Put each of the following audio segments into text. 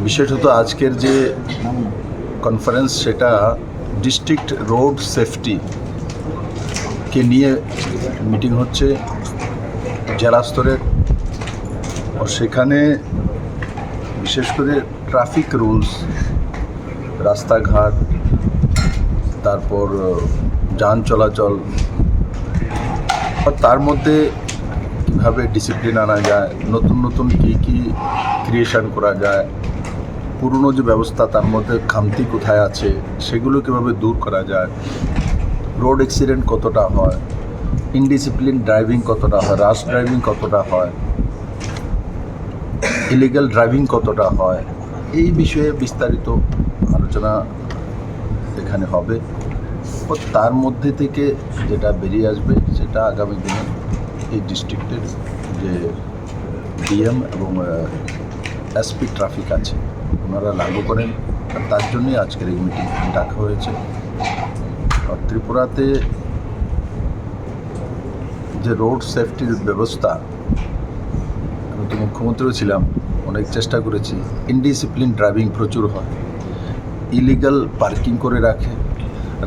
বিশেষত আজকের যে কনফারেন্স সেটা ডিস্ট্রিক্ট রোড সেফটি কে নিয়ে মিটিং হচ্ছে জেলা স্তরের। সেখানে বিশেষ করে ট্রাফিক রুলস, রাস্তাঘাট, তারপর যান চলাচল, তার মধ্যে কীভাবে ডিসিপ্লিন আনা যায়, নতুন নতুন কী ক্রিয়েশন করা যায়, পুরনো যে ব্যবস্থা তার মধ্যে খামতি কোথায় আছে সেগুলো কীভাবে দূর করা যায়, রোড অ্যাক্সিডেন্ট কতটা হয়, ইনডিসিপ্লিন ড্রাইভিং কতটা হয়, রাশ ড্রাইভিং কতটা হয়, ইলিগাল ড্রাইভিং কতটা হয়, এই বিষয়ে বিস্তারিত আলোচনা এখানে হবে। ও তার মধ্যে থেকে যেটা বেরিয়ে আসবে সেটা আগামী দিনে এই ডিস্ট্রিক্টের যে ডিএম এবং এসপি ট্রাফিক আছে ওনারা লাগু করেন, তার জন্যই আজকের এই মিটিং ডাকা হয়েছে। আর ত্রিপুরাতে যে রোড সেফটির ব্যবস্থা, আমি তো মুখ্যমন্ত্রীও ছিলাম, অনেক চেষ্টা করেছি। ইনডিসিপ্লিন ড্রাইভিং প্রচুর হয়, ইলিগাল পার্কিং করে রাখে,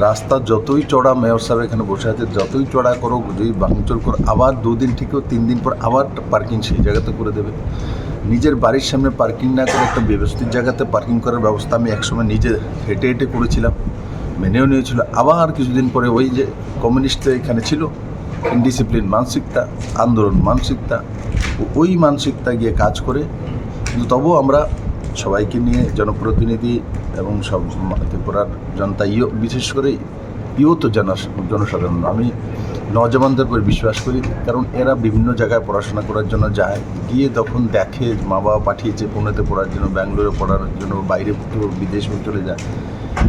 রাস্তা যতই চড়া, মেয়র সাহেব এখানে বসে আছে, যতই চড়া করো, যদি ভাঙচুর করো, আবার 2 দিন থেকেও 3 দিন পর আবার পার্কিং সেই জায়গাতে করে দেবে। নিজের বাড়ির সামনে পার্কিং না করে একটা ব্যবস্থিত জায়গাতে পার্কিং করার ব্যবস্থা আমি একসময় নিজে হেঁটে হেঁটে করেছিলাম, মেনেও নিয়েছিল। আবার কিছুদিন পরে ওই যে কমিউনিস্ট এখানে ছিল, ইনডিসিপ্লিন মানসিকতা, আন্দোলন মানসিকতা, ওই মানসিকতা গিয়ে কাজ করে। কিন্তু তবুও আমরা সবাইকে নিয়ে, জনপ্রতিনিধি এবং সব ত্রিপুরার জনতা, বিশেষ করে তো জনসাধারণ, আমি নওজওয়ানদের উপর বিশ্বাস করি। কারণ এরা বিভিন্ন জায়গায় পড়াশোনা করার জন্য যায়, গিয়ে তখন দেখে মা বাবা পাঠিয়েছে পুনেতে পড়ার জন্য, ব্যাঙ্গালোরে পড়ার জন্য, বাইরে বিদেশে চলে যায়,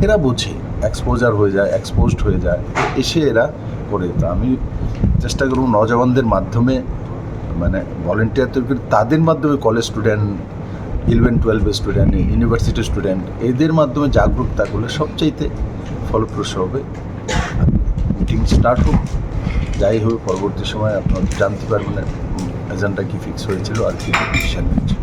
এরা বোঝে, এক্সপোজড হয়ে যায়, এসে এরা করে। তো আমি চেষ্টা করব নওজওয়ানদের মাধ্যমে, মানে ভলেন্টিয়ার তৈরি করে, তাদের মাধ্যমে college student, 11-12 student, university student, এদের মাধ্যমে জাগরুকতা করলে সবচাইতে ফলপ্রসূ হবে। মিটিং স্টার্ট হোক, যাই হোক পরবর্তী সময় আপনারা জানতে পারবেন এজেন্ডা কী ফিক্স হয়েছিল আর কী ডিসিশন হয়েছে।